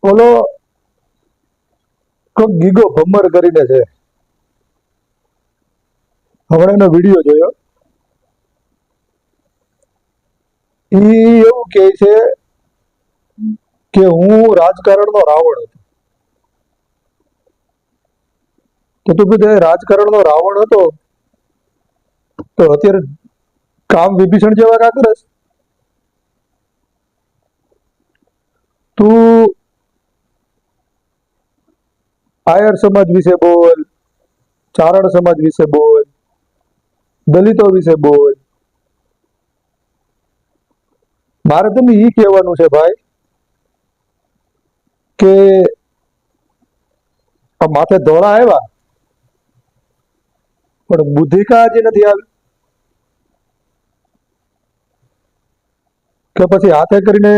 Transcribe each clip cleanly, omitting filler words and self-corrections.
ઓલો કોક ગીગો ભમર કરીને છે, હમણાં એનો વિડીયો જોયો. ઈ એવું કહે છે કે હું રાજકારણનો રાવણ હતો. તો તું કીધું રાજકારણનો રાવણ હતો તો અત્યારે કામ વિભીષણ જેવા કા કરે છે? તું આયર સમાજ વિશે બોલ, ચારણ સમાજ વિશે બોલ, દલિતો વિશે બોલ. મારે તને ઈ કહેવાનું છે ભાઈ કે આ માથે ધોળા આવ્યા પણ બુદ્ધિ કા હજી નથી આવી? કે પછી હાથે કરીને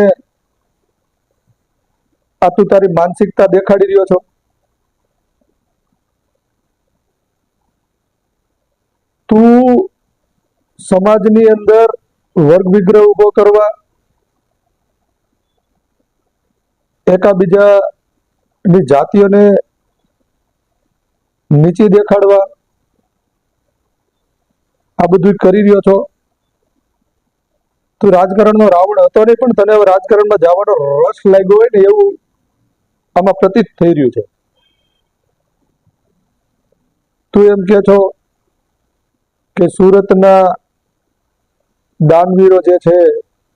આ તું તારી માનસિકતા દેખાડી રહ્યો છો? તું સમાજની અંદર વર્ગ વિગ્રહ ઉભો કરવા, એકાબીજાની જાતિઓને નીચી દેખાડવા, આ બધું કરી રહ્યો છો. તું રાજકારણનો રાવણ હતો નહીં, પણ તને હવે રાજકારણમાં જવાનો રસ લાગ્યો હોય ને એવું આમાં પ્રતીત થઈ રહ્યું છે. તું એમ કે છો કે સુરતના દાનવીરો જે છે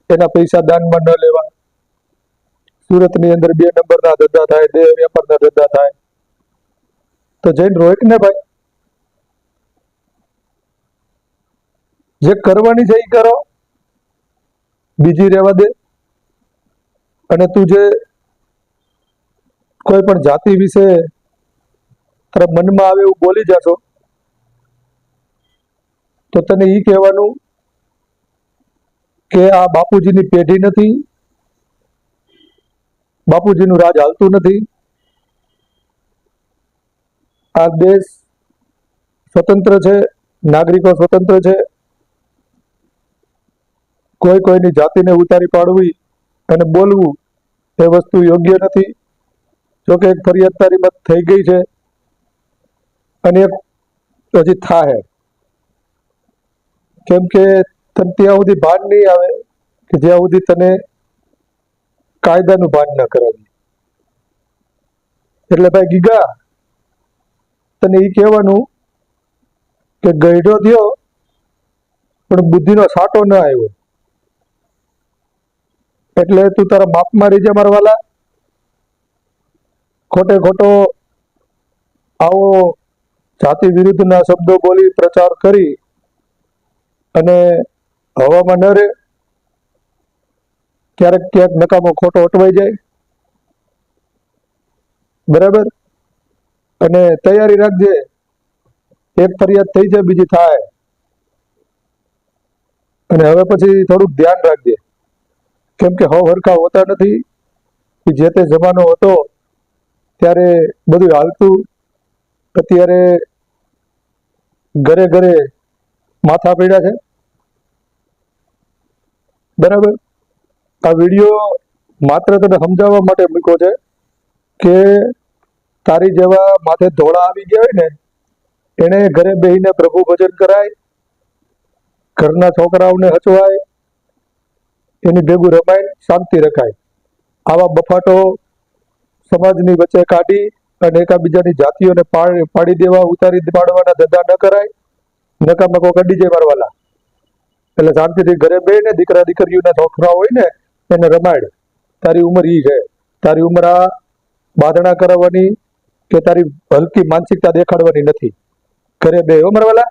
એના પૈસા દાનમાં ન લેવા, સુરતની અંદર 2 નંબરના ધંધા થાય, દેહ વેપારના ધંધા થાય, તો જઈને રોક ને ભાઈ. જે કરવાની છે એ કરો, બીજી રહેવા દે. અને તું જે કોઈ પણ જાતિ વિશે તારા મનમાં આવે એવું બોલી જાશો તો તને ઈ કહેવાનું કે આ બાપુજીની પેઢી નથી, બાપુજીનું રાજ હાલતું નથી. આ દેશ સ્વતંત્ર છે, નાગરિકો સ્વતંત્ર છે. કોઈ કોઈની જાતિને ઉતારી પાડવી અને બોલવું એ વસ્તુ યોગ્ય નથી. જોકે એક ફરિયાદ તારી મત થઈ ગઈ છે અને એક હજી થાય, કેમ કે તને ત્યાં સુધી ભાન નહીં આવે કે જ્યાં સુધી તને કાયદાનું ભાન ન કરાવી. એટલે ભાઈ ગીગા, તને એ કહેવાનું કે ગઈઢો થયો પણ બુદ્ધિનો સાટો ન આવ્યો. એટલે તું તારા બાપમાં રીજે મારવાલા. ખોટે ખોટો આવો જાતિ વિરુદ્ધના શબ્દો બોલી પ્રચાર કરી અને હવામાં ન રહે. ક્યારેક ક્યાંક નકામો ખોટો અટવાઈ જાય, બરાબર? અને તૈયારી રાખજે, એક ફરિયાદ થઈ જાય બીજી થાય. અને હવે પછી થોડુંક ધ્યાન રાખજે, કેમ કે હરખા હોતા નથી. જે તે જમાનો હતો ત્યારે બધું હાલતું, અત્યારે ઘરે ઘરે માથા પીડ્યા છે, બરાબર? આ વિડીયો માત્ર તને સમજાવવા માટે મૂક્યો છે કે તારી જેવા માથે ધોળા આવી ગયા હોય ને એને ઘરે બેહીને પ્રભુ ભજન કરાય, ઘરના છોકરાઓને હચવાય, એની ભેગું રમાય, શાંતિ રખાય. આવા બફાટો સમાજની વચ્ચે કાઢી અને એકાબીજાની જાતિઓને પાડી દેવા, ઉતારી પાડવાના ધંધા ન કરાય. નકામા કોક અડી જાય મારવાલા. એટલે શાંતિથી ઘરે બેહીને દીકરા દીકરીઓના છોકરા હોય ને એને રમાડ. તારી ઉંમર ઈ છે, તારી ઉંમર આ બાંધણા કરાવવાની કે તારી હલકી માનસિકતા દેખાડવાની નથી. ઘરે બે હો મારવાલા.